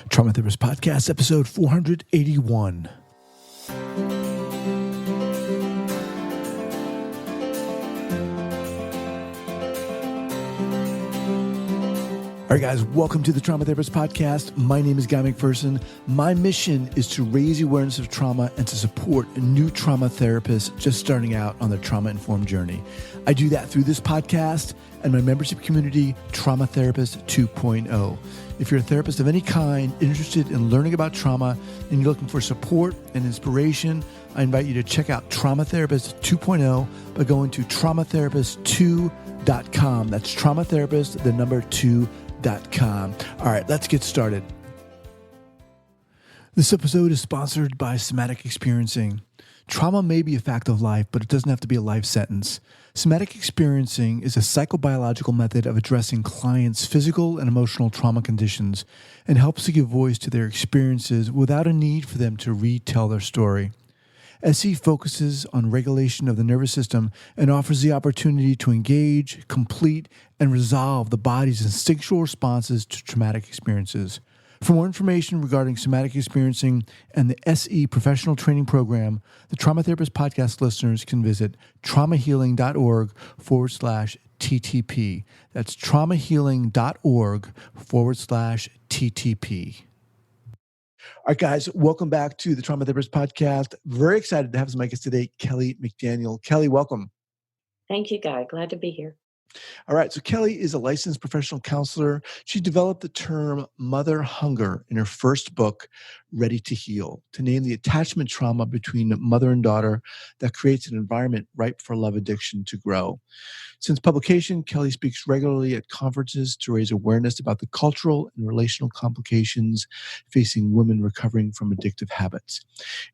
Trauma Therapist Podcast, episode 481. All right, guys, welcome to the Trauma Therapist Podcast. My name is Guy McPherson. My mission is to raise awareness of trauma and to support new trauma therapists just starting out on their trauma-informed journey. I do that through this podcast and my membership community, Trauma Therapist 2.0. If you're a therapist of any kind, interested in learning about trauma, and you're looking for support and inspiration, I invite you to check out Trauma Therapist 2.0 by going to traumatherapist2.com. That's Trauma Therapist, the number 2.com. All right, let's get started. This episode is sponsored by Somatic Experiencing. Trauma may be a fact of life, but it doesn't have to be a life sentence. Somatic Experiencing is a psychobiological method of addressing clients' physical and emotional trauma conditions and helps to give voice to their experiences without a need for them to retell their story. SE focuses on regulation of the nervous system and offers the opportunity to engage, complete, and resolve the body's instinctual responses to traumatic experiences. For more information regarding Somatic Experiencing and the SE Professional Training Program, the Trauma Therapist Podcast listeners can visit traumahealing.org/TTP. That's traumahealing.org/TTP. All right, guys, welcome back to the Trauma Therapist Podcast. Very excited to have some guests today, Kelly McDaniel. Kelly, welcome. Thank you, Guy. Glad to be here. All right, so Kelly is a licensed professional counselor. She developed the term mother hunger in her first book, Ready to Heal, to name the attachment trauma between mother and daughter that creates an environment ripe for love addiction to grow. Since publication, Kelly speaks regularly at conferences to raise awareness about the cultural and relational complications facing women recovering from addictive habits.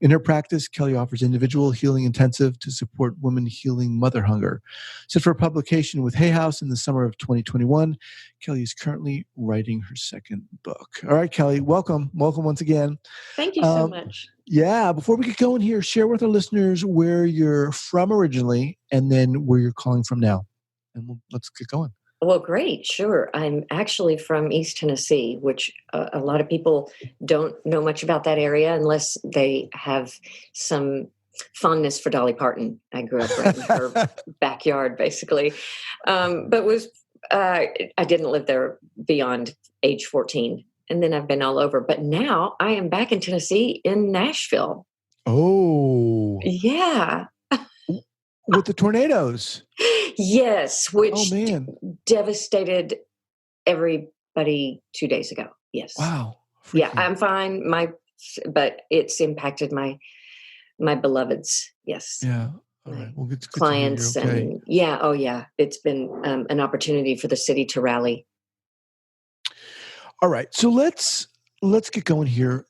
In her practice, Kelly offers individual healing intensive to support women healing mother hunger. Set for publication with Hay House in the summer of 2021, Kelly is currently writing her second book. All right, Kelly, welcome. Welcome once again. Thank you so much. Yeah, before we get going here, share with our listeners where you're from originally and then where you're calling from now. And let's get going. Well, great. Sure. I'm actually from East Tennessee, which a lot of people don't know much about that area unless they have some fondness for Dolly Parton. I grew up right in her backyard, basically. I didn't live there beyond age 14. And then I've been all over. But now I am back in Tennessee in Nashville. Oh. Yeah. With the tornadoes. Yes, which devastated everybody 2 days ago. Yes. Wow. Freaky. Yeah, I'm fine. But it's impacted my beloveds. Yes. Yeah. All right. Well, good clients to hear you're okay. and yeah. Oh, yeah. It's been an opportunity for the city to rally. All right. So let's get going here.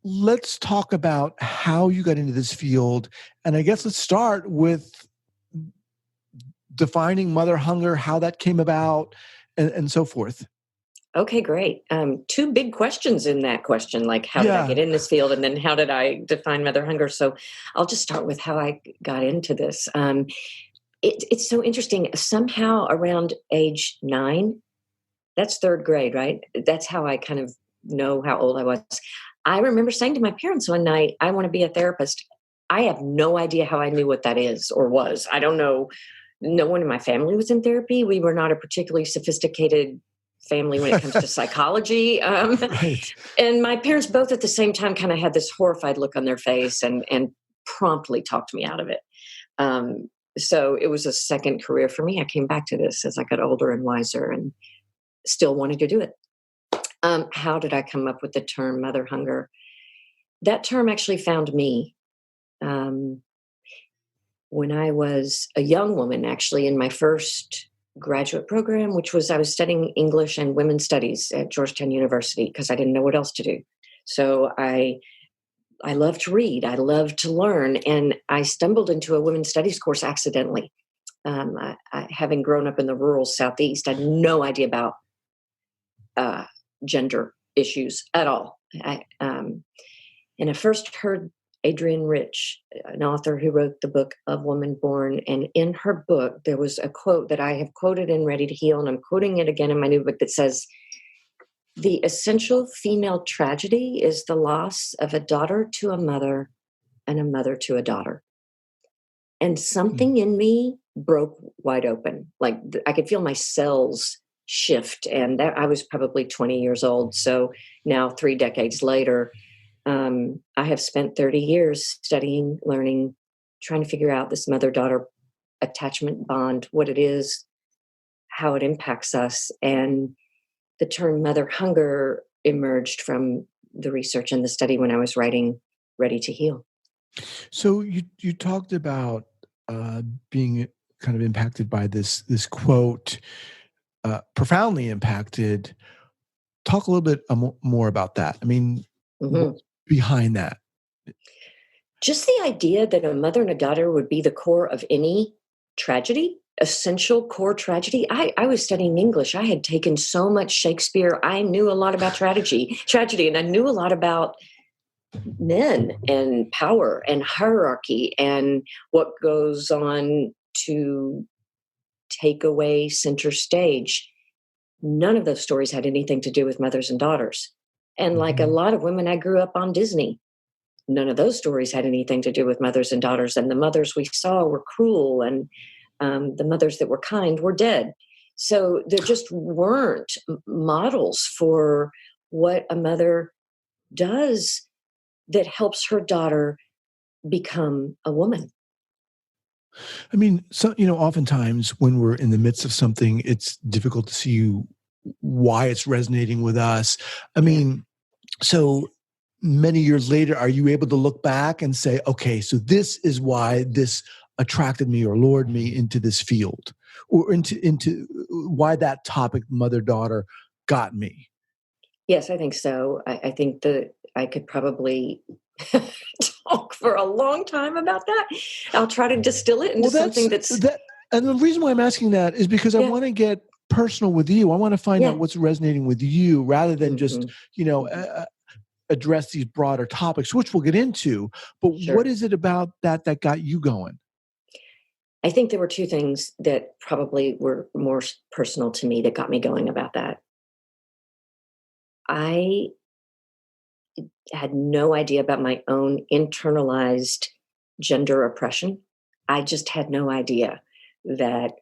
Let's talk about how you got into this field. And I guess let's start with defining mother hunger, how that came about, and so forth. Okay, great. Two big questions in that question, like how did I get in this field? And then how did I define mother hunger? So I'll just start with how I got into this. It's so interesting. Somehow around age 9, that's 3rd grade, right? That's how I kind of know how old I was. I remember saying to my parents one night, I want to be a therapist. I have no idea how I knew what that is or was. I don't know. No one in my family was in therapy. We were not a particularly sophisticated family when it comes to psychology. Right. And my parents both at the same time kind of had this horrified look on their face and promptly talked me out of it. So it was a second career for me. I came back to this as I got older and wiser and still wanted to do it. How did I come up with the term mother hunger? That term actually found me when I was a young woman, actually in my first graduate program, which was I was studying English and women's studies at Georgetown University because I didn't know what else to do. So I love to read. I love to learn. And I stumbled into a women's studies course accidentally. Having grown up in the rural Southeast, I had no idea about gender issues at all. And I first heard Adrienne Rich, an author who wrote the book Of Woman Born. And in her book, there was a quote that I have quoted in Ready to Heal, and I'm quoting it again in my new book that says, The essential female tragedy is the loss of a daughter to a mother and a mother to a daughter. And something in me broke wide open. Like I could feel my cells shift. And I was probably 20 years old. So now 3 decades later, I have spent 30 years studying, learning, trying to figure out this mother-daughter attachment bond, what it is, how it impacts us. And the term mother hunger emerged from the research and the study when I was writing Ready to Heal. So you talked about being kind of impacted by this quote, profoundly impacted. Talk a little bit more about that. I mean, what's behind that? Just the idea that a mother and a daughter would be the core of any tragedy, essential core tragedy. I was studying English. I had taken so much Shakespeare. I knew a lot about tragedy, and I knew a lot about men and power and hierarchy and what goes on to take away center stage. None of those stories had anything to do with mothers and daughters. And like a lot of women, I grew up on Disney. None of those stories had anything to do with mothers and daughters. And the mothers we saw were cruel, and the mothers that were kind were dead. So there just weren't models for what a mother does that helps her daughter become a woman. I mean, so, oftentimes when we're in the midst of something, it's difficult to see why it's resonating with us. I mean, so many years later, are you able to look back and say, okay, so this is why this attracted me or lured me into this field, or into why that topic, mother-daughter, got me? Yes, I think so. I think that I could probably talk for a long time about that. I'll try to distill it into something that's... And the reason why I'm asking that is because I want to get personal with you. I want to find out what's resonating with you rather than just, address these broader topics, which we'll get into. But what is it about that got you going? I think there were 2 things that probably were more personal to me that got me going about that. I had no idea about my own internalized gender oppression. I just had no idea that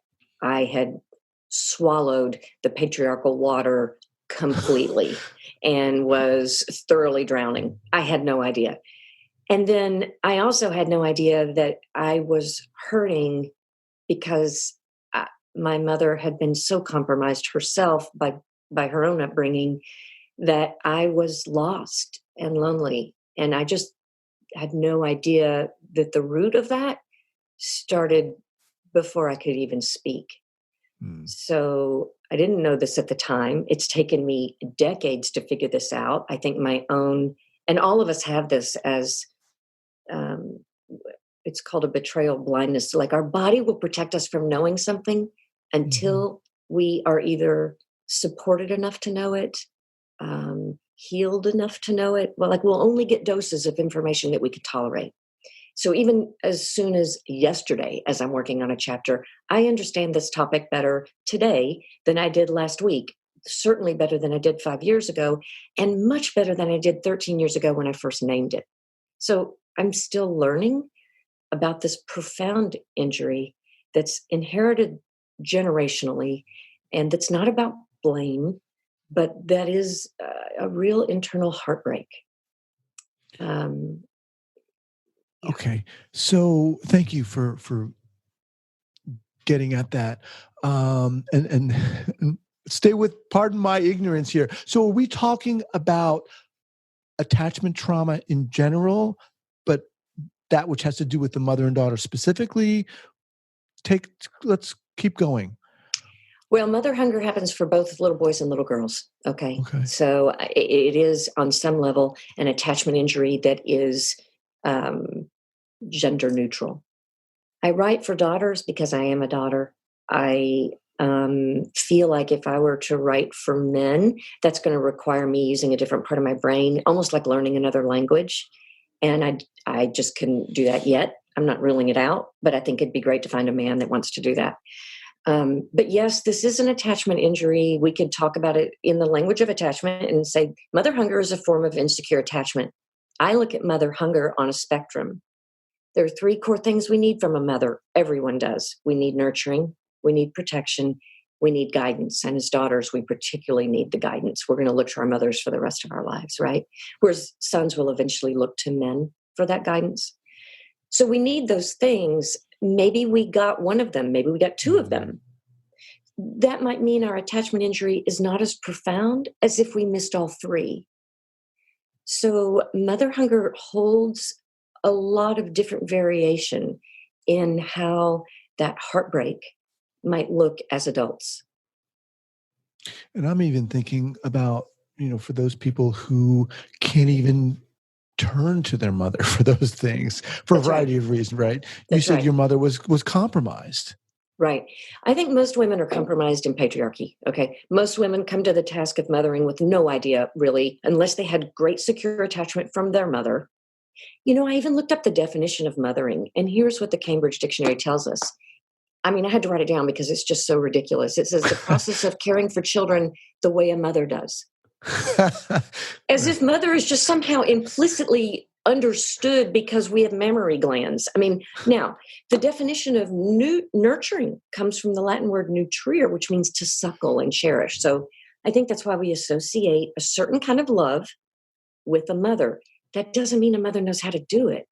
I had swallowed the patriarchal water completely and was thoroughly drowning. I had no idea. And then I also had no idea that I was hurting because my mother had been so compromised herself by her own upbringing that I was lost and lonely. And I just had no idea that the root of that started before I could even speak. So I didn't know this at the time. It's taken me decades to figure this out. I think my own, and all of us have this as, it's called a betrayal blindness. So like our body will protect us from knowing something until we are either supported enough to know it, healed enough to know it. Well, like we'll only get doses of information that we could tolerate. So even as soon as yesterday, as I'm working on a chapter, I understand this topic better today than I did last week, certainly better than I did 5 years ago, and much better than I did 13 years ago when I first named it. So I'm still learning about this profound injury that's inherited generationally, and that's not about blame, but that is a real internal heartbreak. Okay. So thank you for getting at that. And stay with, pardon my ignorance here. So are we talking about attachment trauma in general, but that which has to do with the mother and daughter specifically? Let's keep going. Well, mother hunger happens for both little boys and little girls. Okay. So it is on some level an attachment injury that is gender neutral. I write for daughters because I am a daughter. I feel like if I were to write for men, that's going to require me using a different part of my brain, almost like learning another language. And I just couldn't do that yet. I'm not ruling it out, but I think it'd be great to find a man that wants to do that. But yes, this is an attachment injury. We could talk about it in the language of attachment and say mother hunger is a form of insecure attachment. I look at mother hunger on a spectrum. There are three core things we need from a mother. Everyone does. We need nurturing, we need protection, we need guidance. And as daughters, we particularly need the guidance. We're going to look to our mothers for the rest of our lives, right? Whereas sons will eventually look to men for that guidance. So we need those things. Maybe we got one of them. Maybe we got two of them. That might mean our attachment injury is not as profound as if we missed all three. So mother hunger holds a lot of different variation in how that heartbreak might look as adults. And I'm even thinking about, for those people who can't even turn to their mother for those things for a variety of reasons, right? You said your mother was compromised. Right. I think most women are compromised in patriarchy. Okay. Most women come to the task of mothering with no idea, really, unless they had great secure attachment from their mother. I even looked up the definition of mothering, and here's what the Cambridge Dictionary tells us. I mean, I had to write it down because it's just so ridiculous. It says the process of caring for children the way a mother does. As if mother is just somehow implicitly understood because we have mammary glands. I mean, now, the definition of nurturing comes from the Latin word nutrire, which means to suckle and cherish. So I think that's why we associate a certain kind of love with a mother. That doesn't mean a mother knows how to do it.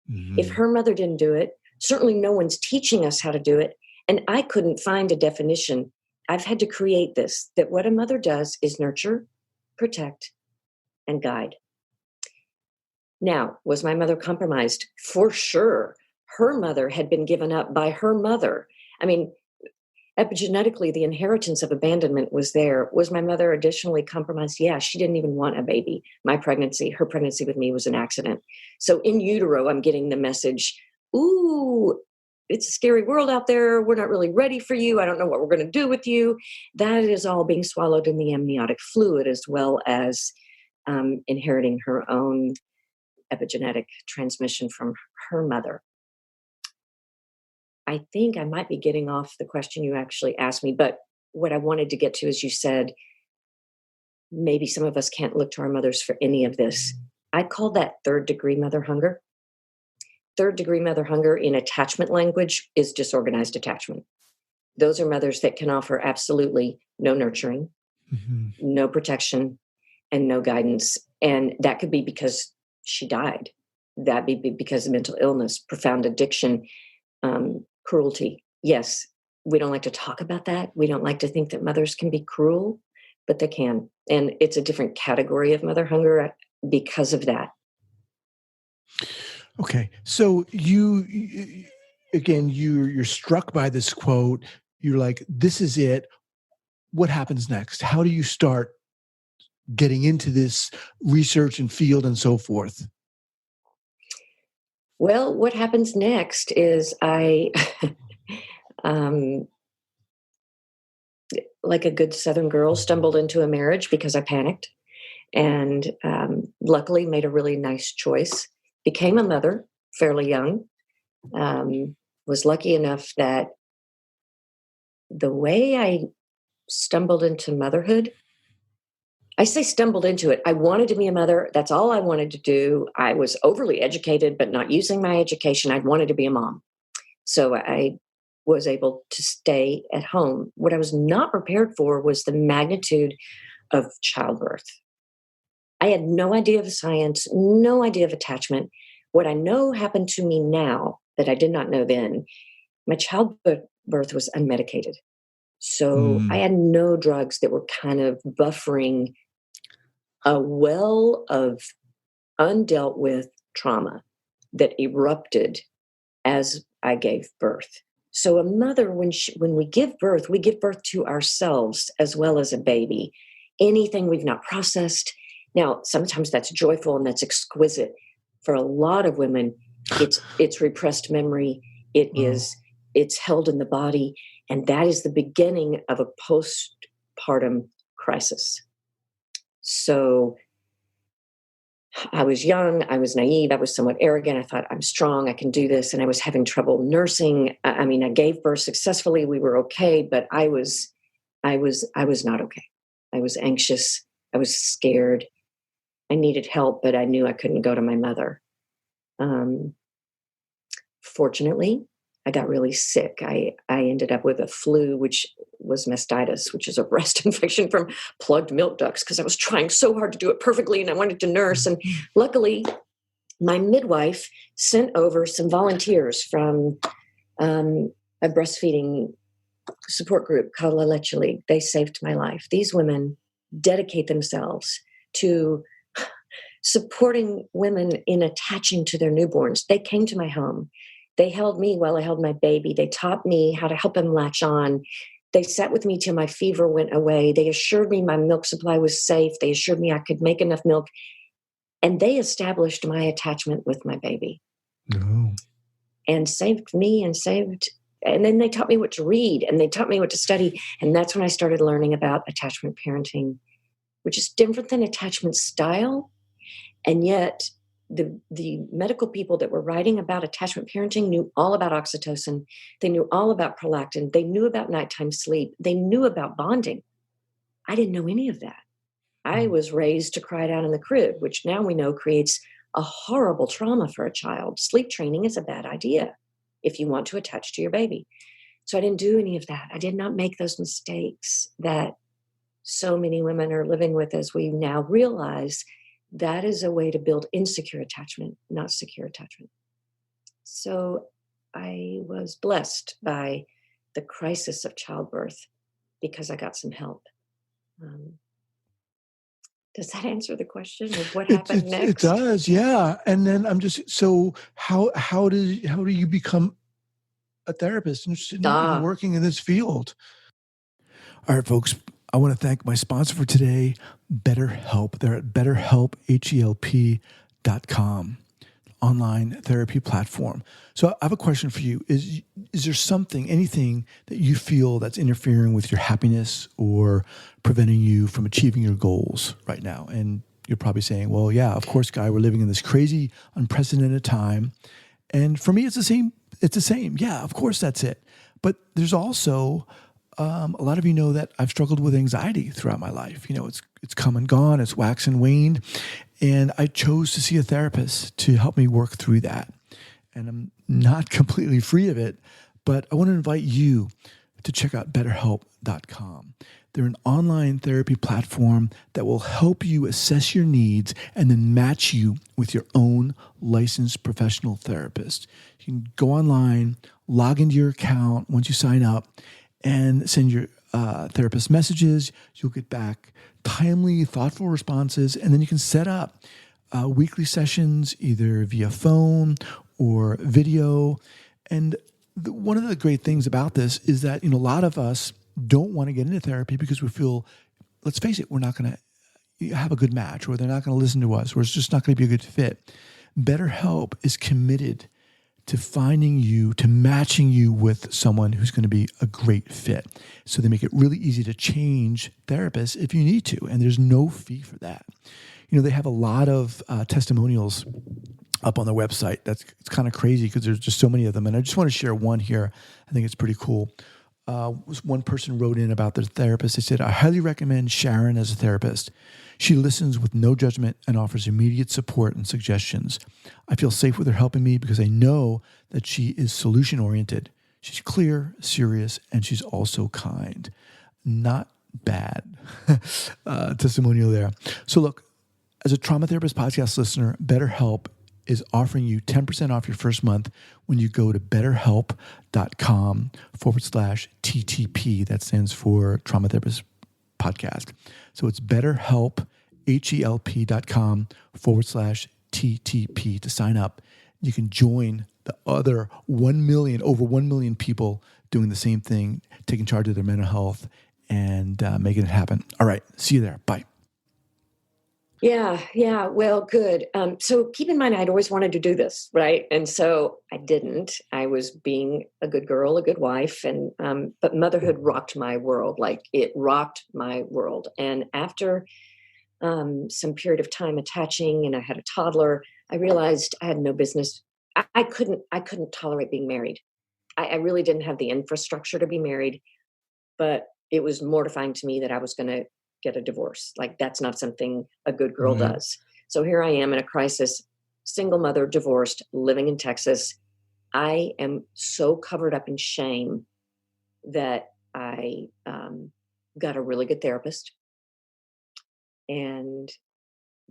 Mm-hmm. If her mother didn't do it, certainly no one's teaching us how to do it. And I couldn't find a definition. I've had to create this, that what a mother does is nurture, protect, and guide. Now, was my mother compromised? For sure. Her mother had been given up by her mother. I mean, epigenetically, the inheritance of abandonment was there. Was my mother additionally compromised? Yeah, she didn't even want a baby. Her pregnancy with me was an accident. So in utero, I'm getting the message, ooh, it's a scary world out there. We're not really ready for you. I don't know what we're going to do with you. That is all being swallowed in the amniotic fluid, as well as inheriting her own epigenetic transmission from her mother. I think I might be getting off the question you actually asked me, but what I wanted to get to is you said, maybe some of us can't look to our mothers for any of this. I call that third degree mother hunger. Third degree mother hunger in attachment language is disorganized attachment. Those are mothers that can offer absolutely no nurturing, no protection, and no guidance. And that could be because she died. That be because of mental illness, profound addiction, cruelty. Yes, we don't like to talk about that. We don't like to think that mothers can be cruel, but they can. And it's a different category of mother hunger because of that. Okay. So you're struck by this quote. You're like, this is it. What happens next? How do you start getting into this research and field and so forth? Well, what happens next is I, like a good Southern girl, stumbled into a marriage because I panicked, and luckily made a really nice choice. Became a mother fairly young. Was lucky enough that the way I stumbled into motherhood, I say stumbled into it. I wanted to be a mother. That's all I wanted to do. I was overly educated, but not using my education. I wanted to be a mom. So I was able to stay at home. What I was not prepared for was the magnitude of childbirth. I had no idea of science, no idea of attachment. What I know happened to me now that I did not know then, my childbirth was unmedicated. So I had no drugs that were kind of buffering a well of undealt with trauma that erupted as I gave birth. So a mother, when we give birth to ourselves as well as a baby. Anything we've not processed. Now, sometimes that's joyful and that's exquisite. For a lot of women, it's repressed memory. It's held in the body, and that is the beginning of a postpartum crisis. So I was young, I was naive, I was somewhat arrogant. I thought, I'm strong, I can do this. And I was having trouble nursing. I mean, I gave birth successfully. We were okay, but I was not okay. I was anxious. I was scared. I needed help, but I knew I couldn't go to my mother. Fortunately, I got really sick. I ended up with a flu, which was mastitis, which is a breast infection from plugged milk ducts, because I was trying so hard to do it perfectly and I wanted to nurse. And luckily, my midwife sent over some volunteers from a breastfeeding support group called La Leche League. They saved my life. These women dedicate themselves to supporting women in attaching to their newborns. They came to my home. They held me while I held my baby. They taught me how to help him latch on. They sat with me till my fever went away. They assured me my milk supply was safe. They assured me I could make enough milk. And they established my attachment with my baby. Oh. And saved me and then they taught me what to read and they taught me what to study. And that's when I started learning about attachment parenting, which is different than attachment style. And yet the medical people that were writing about attachment parenting knew all about oxytocin. They knew all about prolactin. They knew about nighttime sleep. They knew about bonding. I didn't know any of that. I was raised to cry out in the crib, which now we know creates a horrible trauma for a child. Sleep training is a bad idea if you want to attach to your baby. So I didn't do any of that. I did not make those mistakes that so many women are living with, as we now realize that is a way to build insecure attachment, not secure attachment. So I was blessed by the crisis of childbirth because I got some help. Does that answer the question of what happened next? It does, yeah. And then I'm just, so how do you become a therapist interested in working in this field? All right, folks, I want to thank my sponsor for today, BetterHelp. They're at BetterHelp.com, online therapy platform. So I have a question for you. Is there anything that you feel that's interfering with your happiness or preventing you from achieving your goals right now? And you're probably saying, well, yeah, of course, Guy, we're living in this crazy, unprecedented time. And for me, it's the same. Yeah, of course, that's it. But there's also a lot of you know that I've struggled with anxiety throughout my life. You know, it's come and gone, it's waxed and waned. And I chose to see a therapist to help me work through that. And I'm not completely free of it, but I want to invite you to check out BetterHelp.com. They're an online therapy platform that will help you assess your needs and then match you with your own licensed professional therapist. You can go online, log into your account once you sign up, and send your therapist messages. You'll get back timely, thoughtful responses, and then you can set up weekly sessions either via phone or video. And one of the great things about this is that, a lot of us don't want to get into therapy because we feel, let's face it, we're not going to have a good match, or they're not going to listen to us, or it's just not going to be a good fit. BetterHelp is committed to matching you with someone who's going to be a great fit. So they make it really easy to change therapists if you need to, and there's no fee for that. They have a lot of testimonials up on their website. It's kind of crazy because there's just so many of them, and I just want to share one here. I think it's pretty cool. One person wrote in about their therapist. They said, I highly recommend Sharon as a therapist. She listens with no judgment and offers immediate support and suggestions. I feel safe with her helping me because I know that she is solution-oriented. She's clear, serious, and she's also kind. Not bad. Testimonial there. So look, as a Trauma Therapist Podcast listener, BetterHelp is offering you 10% off your first month when you go to betterhelp.com/TTP. That stands for Trauma Therapist Podcast. So it's BetterHelp, HELP.com/TTP to sign up. You can join the other over 1 million people doing the same thing, taking charge of their mental health and making it happen. All right. See you there. Bye. Yeah. Well, good. So keep in mind, I'd always wanted to do this, right? And so I didn't. I was being a good girl, a good wife, and but motherhood rocked my world. Like, it rocked my world. And after some period of time attaching, and I had a toddler, I realized I had no business. I couldn't tolerate being married. I really didn't have the infrastructure to be married, but it was mortifying to me that I was going to get a divorce. Like, that's not something a good girl Right. does. So here I am in a crisis, single mother, divorced, living in Texas. I am so covered up in shame that I got a really good therapist and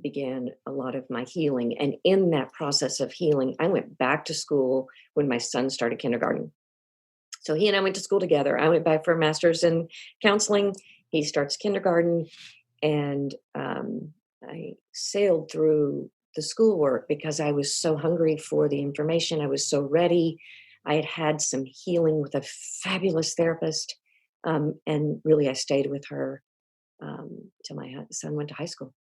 began a lot of my healing. And in that process of healing, I went back to school when my son started kindergarten. So he and I went to school together. I went back for a master's in counseling. He starts kindergarten, and I sailed through the schoolwork because I was so hungry for the information. I was so ready. I had had some healing with a fabulous therapist, and really I stayed with her till my son went to high school.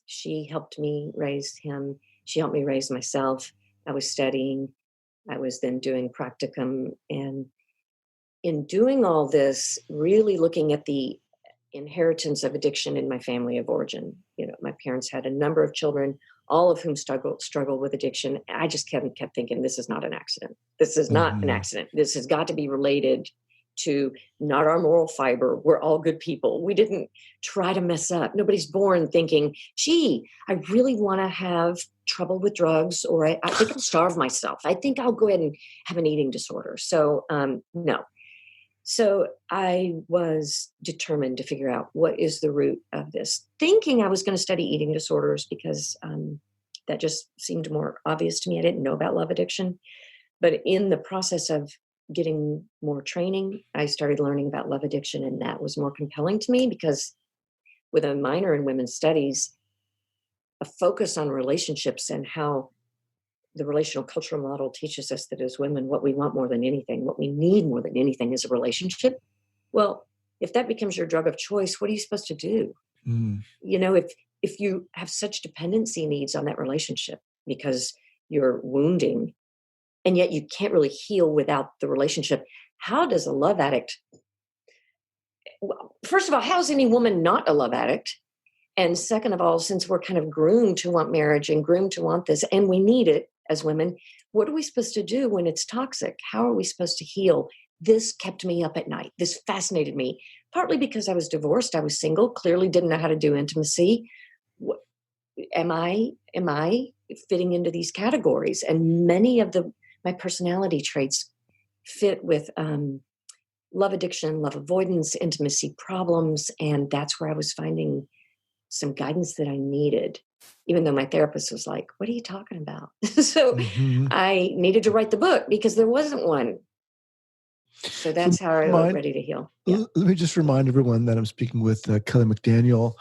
She helped me raise him. She helped me raise myself. I was studying. I was then doing practicum, and in doing all this, really looking at the inheritance of addiction in my family of origin. My parents had a number of children, all of whom struggle with addiction. I just kept thinking, this is not an accident. This is not an accident. This has got to be related to not our moral fiber. We're all good people. We didn't try to mess up. Nobody's born thinking, gee, I really want to have trouble with drugs, or I think I'll starve myself. I think I'll go ahead and have an eating disorder. So no. So I was determined to figure out what is the root of this, thinking I was going to study eating disorders because that just seemed more obvious to me. I didn't know about love addiction. But in the process of getting more training, I started learning about love addiction, and that was more compelling to me because with a minor in women's studies, a focus on relationships and how the relational cultural model teaches us that as women, what we want more than anything, what we need more than anything is a relationship. Well, if that becomes your drug of choice, what are you supposed to do? If you have such dependency needs on that relationship because you're wounding, and yet you can't really heal without the relationship, how does a love addict, well, first of all, how's any woman not a love addict? And second of all, since we're kind of groomed to want marriage and groomed to want this, and we need it as women, what are we supposed to do when it's toxic? How are we supposed to heal? This kept me up at night. This fascinated me, partly because I was divorced. I was single, clearly didn't know how to do intimacy. Am I fitting into these categories? And many of my personality traits fit with love addiction, love avoidance, intimacy problems. And that's where I was finding some guidance that I needed, even though my therapist was like, what are you talking about? So I needed to write the book because there wasn't one. So that's how I wrote Ready to Heal. Yeah. Let me just remind everyone that I'm speaking with Kelly McDaniel.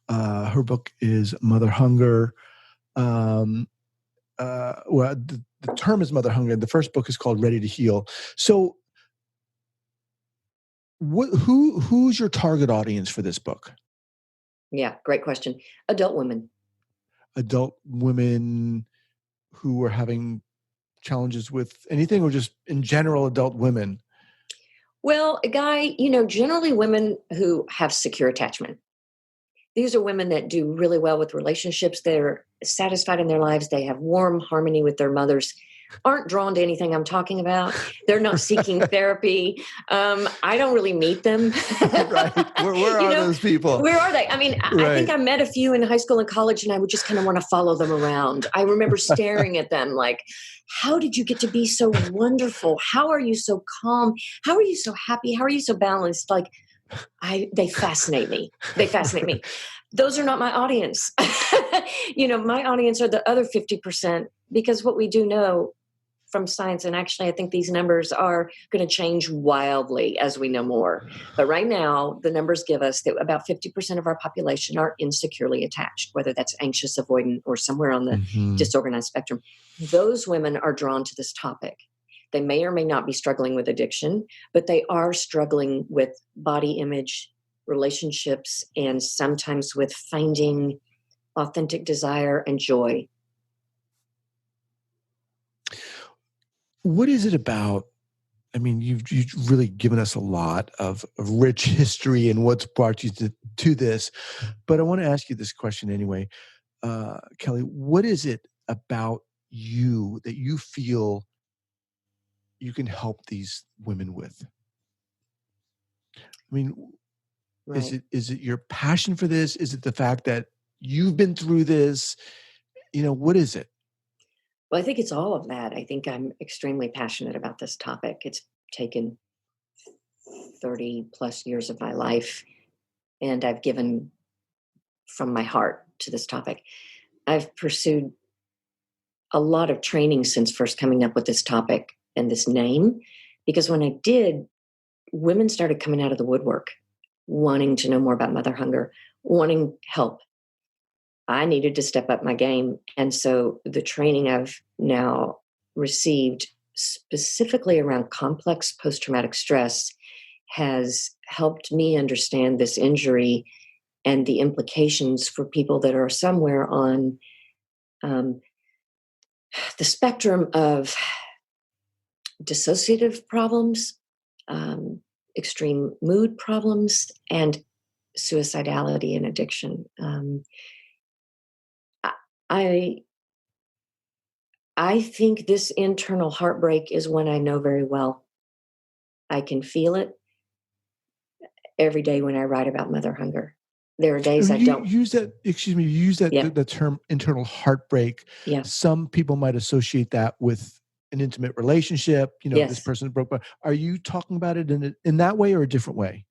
Her book is Mother Hunger. The term is Mother Hunger. The first book is called Ready to Heal. So who's your target audience for this book? Yeah, great question. Adult women. Adult women who are having challenges with anything, or just in general adult women? Well, Guy, generally women who have secure attachment. These are women that do really well with relationships. They're satisfied in their lives. They have warm harmony with their mothers, aren't drawn to anything I'm talking about. They're not seeking therapy. I don't really meet them. Right. Where are those people? Where are they? I mean, right. I think I met a few in high school and college, and I would just kind of want to follow them around. I remember staring at them like, how did you get to be so wonderful? How are you so calm? How are you so happy? How are you so balanced? Like, they fascinate me. They fascinate me. Those are not my audience. My audience are the other 50%, because what we do know from science, and actually I think these numbers are going to change wildly as we know more. But right now, the numbers give us that about 50% of our population are insecurely attached, whether that's anxious, avoidant, or somewhere on the disorganized spectrum. Those women are drawn to this topic. They may or may not be struggling with addiction, but they are struggling with body image, relationships, and sometimes with finding authentic desire and joy. What is it about I mean, you've really given us a lot of rich history and what's brought you to this. But I want to ask you this question anyway. Kelly, what is it about you that you feel you can help these women with? I mean, Right. is it your passion for this? Is it the fact that you've been through this? What is it? Well, I think it's all of that. I think I'm extremely passionate about this topic. It's taken 30 plus years of my life, and I've given from my heart to this topic. I've pursued a lot of training since first coming up with this topic and this name, because when I did, women started coming out of the woodwork, wanting to know more about mother hunger, wanting help. I needed to step up my game. And so the training I've now received specifically around complex post-traumatic stress has helped me understand this injury and the implications for people that are somewhere on um, the spectrum of dissociative problems, um, extreme mood problems, and suicidality and addiction. I I think this internal heartbreak is one I know very well. I can feel it every day when I write about mother hunger. There are days I You don't. use that, excuse me, you use that Yeah, the term internal heartbreak. yeah, Some people might associate that with an intimate relationship. This yes. person broke. But are you talking about it in that way or a different way?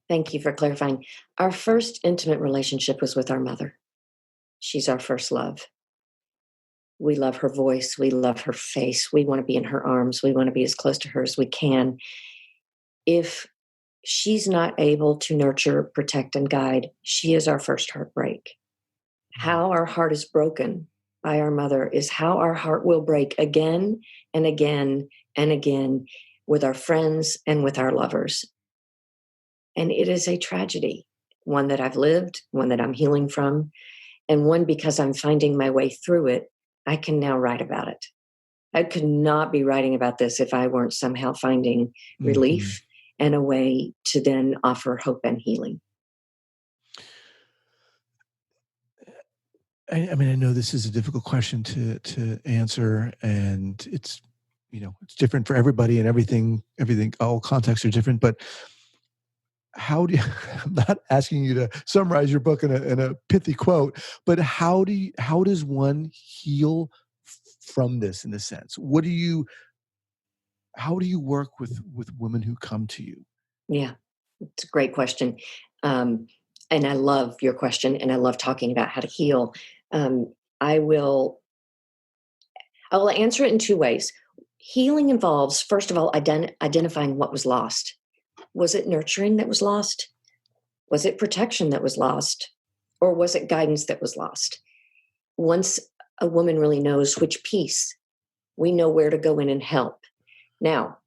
Thank you for clarifying. Our first intimate relationship was with our mother. She's our first love. We love her voice. We love her face. We want to be in her arms. We want to be as close to her as we can. If she's not able to nurture, protect, and guide, she is our first heartbreak. How our heart is broken by our mother is how our heart will break again and again and again with our friends and with our lovers. And it is a tragedy, one that I've lived, one that I'm healing from, and one because I'm finding my way through it, I can now write about it. I could not be writing about this if I weren't somehow finding Mm-hmm. relief and a way to then offer hope and healing. I mean, I know this is a difficult question to answer, and it's different for everybody, and everything, all contexts are different. But how do you, I'm not asking you to summarize your book in a pithy quote, but how does one heal from this in a sense? How do you work with women who come to you? Yeah, it's a great question. Um, and I love your question, and I love talking about how to heal. Um, I will I will answer it in two ways. Healing involves, first of all, identifying what was lost. Was it nurturing that was lost? Was it protection that was lost? Or was it guidance that was lost? Once a woman really knows which piece, we know where to go in and help. Now,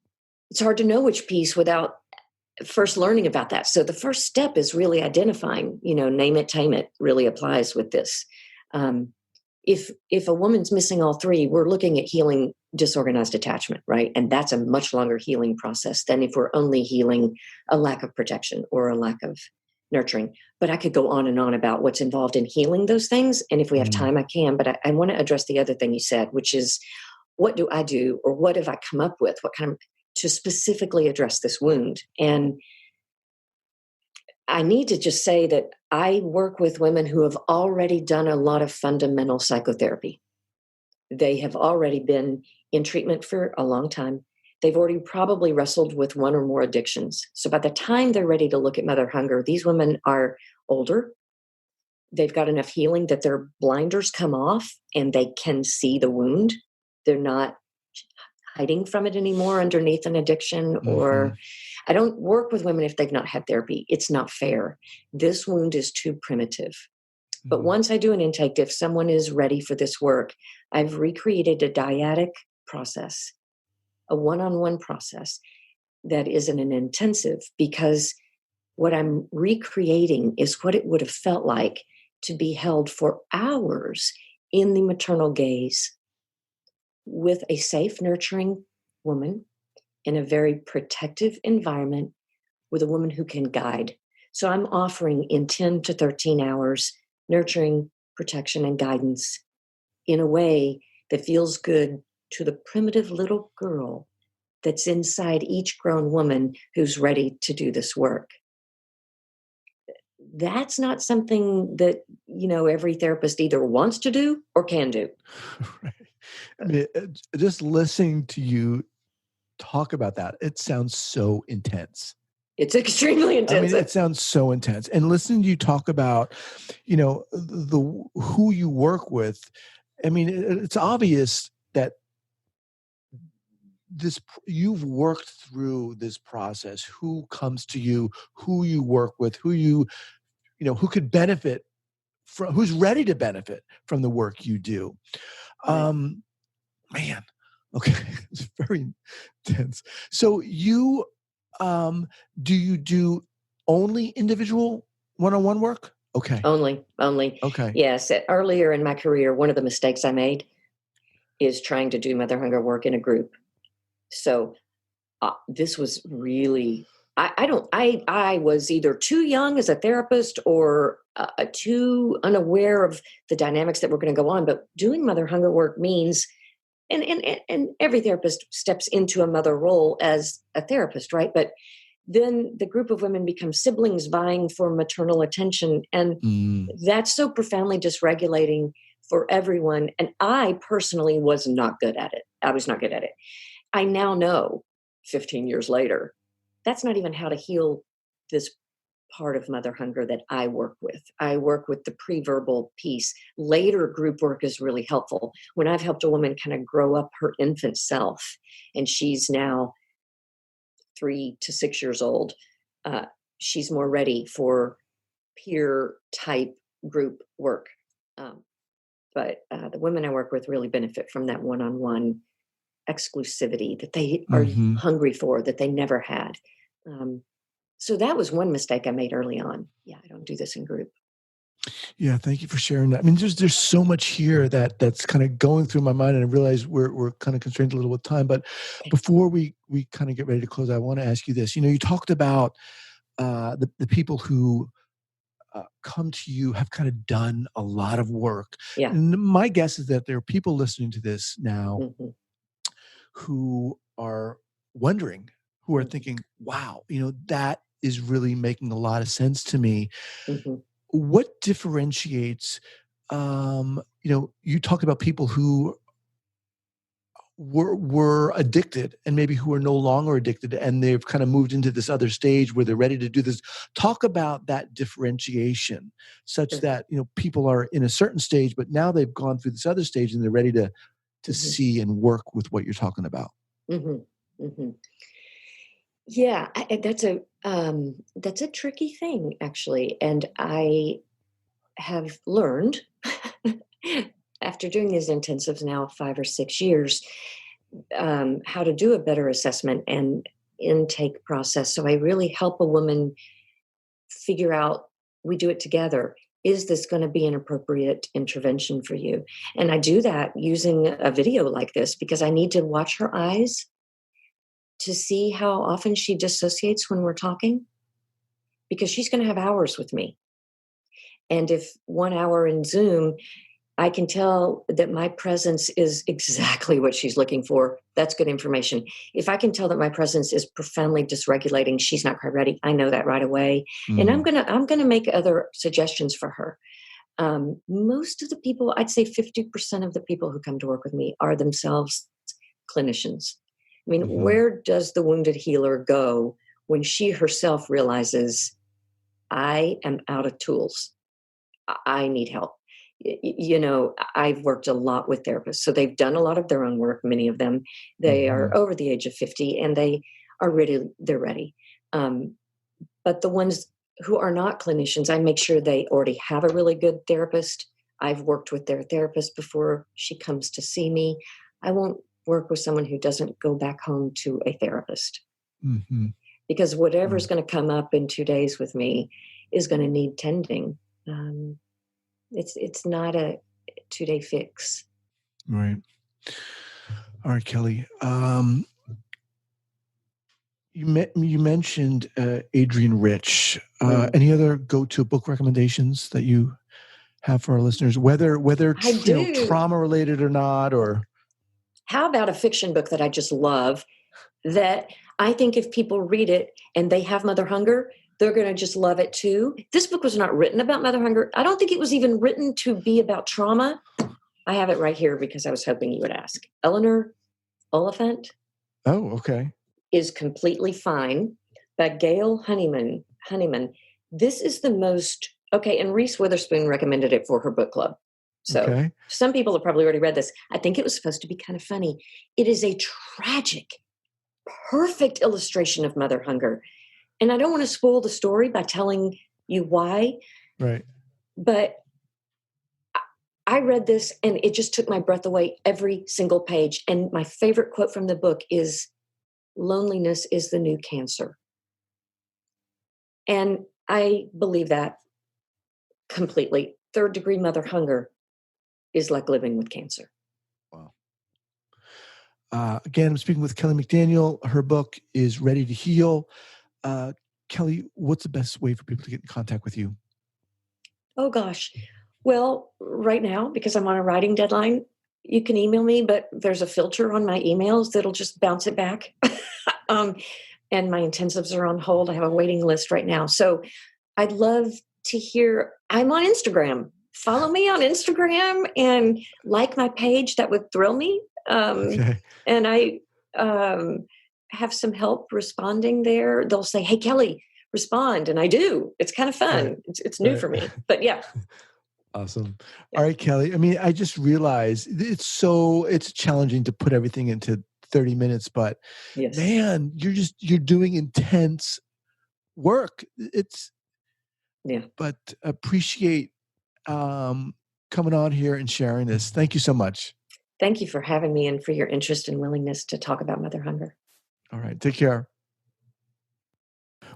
it's hard to know which piece without first learning about that. So the first step is really identifying, name it, tame it really applies with this. Um, if a woman's missing all three, we're looking at healing disorganized attachment, right? And that's a much longer healing process than if we're only healing a lack of protection or a lack of nurturing. But I could go on and on about what's involved in healing those things. And if we have Mm. time, I can. But I want to address the other thing you said, which is what do I do or what have I come up with? What kind of to specifically address this wound? And I need to just say that I work with women who have already done a lot of fundamental psychotherapy. They have already been in treatment for a long time. They've already probably wrestled with one or more addictions. So by the time they're ready to look at mother hunger, these women are older. They've got enough healing that their blinders come off and they can see the wound. They're not hiding from it anymore underneath an addiction. Mm-hmm. Or I don't work with women if they've not had therapy. It's not fair. This wound is too primitive. But Mm-hmm. once I do an intake, if someone is ready for this work, I've recreated a dyadic process, a one-on-one process that isn't an intensive, because what I'm recreating is what it would have felt like to be held for hours in the maternal gaze with a safe, nurturing woman in a very protective environment with a woman who can guide. So I'm offering in 10 to 13 hours nurturing, protection, and guidance in a way that feels good to the primitive little girl that's inside each grown woman who's ready to do this work. That's not something that, every therapist either wants to do or can do. Right. I mean, just listening to you talk about that, it sounds so intense. It's extremely I mean, intensive. it sounds so intense. And listening to you talk about, the who you work with, I mean, it's obvious that you've worked through this process, who comes to you, who you work with, who could benefit from, who's ready to benefit from the work you do. Right. Man, okay, it's very intense. So do you do only individual one-on-one work? Okay. Only. Okay. Yes. Earlier in my career, one of the mistakes I made is trying to do mother hunger work in a group. So this was really, I was either too young as a therapist or too unaware of the dynamics that were going to go on. But doing mother hunger work means, and every therapist steps into a mother role as a therapist, right? But then the group of women become siblings vying for maternal attention. And that's so profoundly dysregulating for everyone. And I personally was not good at it. I was not good at it. I now know 15 years later, that's not even how to heal this part of mother hunger that I work with. I work with the pre-verbal piece. Later group work is really helpful. When I've helped a woman kind of grow up her infant self, and she's now 3 to 6 years old, she's more ready for peer type group work. But the women I work with really benefit from that one-on-one exclusivity that they are hungry for, that they never had. So that was one mistake I made early on. Yeah, I don't do this in group. Yeah, thank you for sharing that. I mean, there's so much here that's kind of going through my mind, and I realize we're kind of constrained a little with time. But before we kind of get ready to close, I want to ask you this. You talked about the people who come to you have kind of done a lot of work. Yeah. And my guess is that there are people listening to this now who are wondering, who are thinking, wow, that is really making a lot of sense to me. What differentiates, you talk about people who were addicted and maybe who are no longer addicted, and they've kind of moved into this other stage where they're ready to do this. Talk about that differentiation such that, people are in a certain stage, but now they've gone through this other stage and they're ready to see and work with what you're talking about. Yeah, that's a tricky thing, actually. And I have learned after doing these intensives now 5 or 6 years, how to do a better assessment and intake process. So I really help a woman figure out, we do it together. Is this going to be an appropriate intervention for you? And I do that using a video like this because I need to watch her eyes to see how often she dissociates when we're talking, because she's going to have hours with me. And if 1 hour in Zoom, I can tell that my presence is exactly what she's looking for, that's good information. If I can tell that my presence is profoundly dysregulating, she's not quite ready, I know that right away. And I'm gonna make other suggestions for her. Most of the people, I'd say 50% of the people who come to work with me are themselves clinicians. I mean, where does the wounded healer go when she herself realizes, I am out of tools, I need help? I've worked a lot with therapists, so they've done a lot of their own work. Many of them, they are over the age of 50 and they are ready. They're ready. But the ones who are not clinicians, I make sure they already have a really good therapist. I've worked with their therapist before she comes to see me. I won't work with someone who doesn't go back home to a therapist. Because whatever's going to come up in 2 days with me is going to need tending. It's not a 2-day fix. Right. All right, Kelly. You mentioned Adrienne Rich. Any other go-to book recommendations that you have for our listeners, whether I do. trauma related or not? Or how about a fiction book that I just love, that I think if people read it and they have mother hunger, they're going to just love it too. This book was not written about mother hunger. I don't think it was even written to be about trauma. I have it right here because I was hoping you would ask. Eleanor Oliphant. Oh, okay. Is Completely Fine by Gail Honeyman. This is the most, okay, and Reese Witherspoon recommended it for her book club. So some people have probably already read this. I think it was supposed to be kind of funny. It is a tragic, perfect illustration of mother hunger. And I don't want to spoil the story by telling you why. Right. But I read this and it just took my breath away every single page. And my favorite quote from the book is, "Loneliness is the new cancer." And I believe that completely. Third degree mother hunger is like living with cancer. Wow. Again, I'm speaking with Kelly McDaniel. Her book is Ready to Heal. Kelly, what's the best way for people to get in contact with you? Oh, gosh. Well, right now, because I'm on a writing deadline, you can email me, but there's a filter on my emails that'll just bounce it back. And my intensives are on hold. I have a waiting list right now. So I'd love to hear. I'm on Instagram. Follow me on Instagram and like my page. That would thrill me. And I have some help responding there. They'll say, "Hey, Kelly, respond." And I do. It's kind of fun. Right. It's new for me. But yeah. Awesome. Yeah. All right, Kelly. I mean, I just realized it's challenging to put everything into 30 minutes, but man, you're doing intense work. But appreciate coming on here and sharing this. Thank you so much. Thank you for having me and for your interest and willingness to talk about mother hunger. All right. Take care.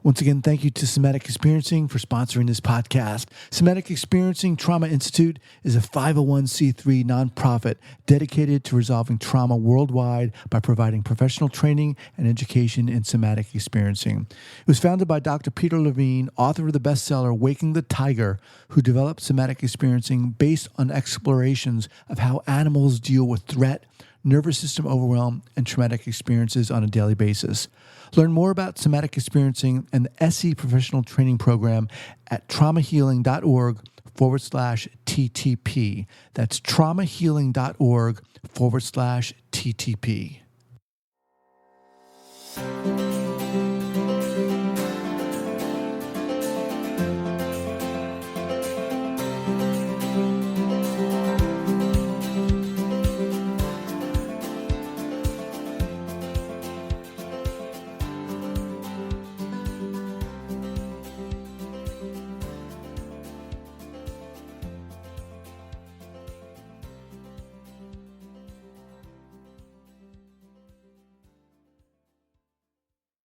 Once again, thank you to Somatic Experiencing for sponsoring this podcast. Somatic Experiencing Trauma Institute is a 501c3 nonprofit dedicated to resolving trauma worldwide by providing professional training and education in somatic experiencing. It was founded by Dr. Peter Levine, author of the bestseller Waking the Tiger, who developed somatic experiencing based on explorations of how animals deal with threat, nervous system overwhelm, and traumatic experiences on a daily basis. Learn more about somatic experiencing and the SE professional training program at traumahealing.org/TTP. That's traumahealing.org/TTP.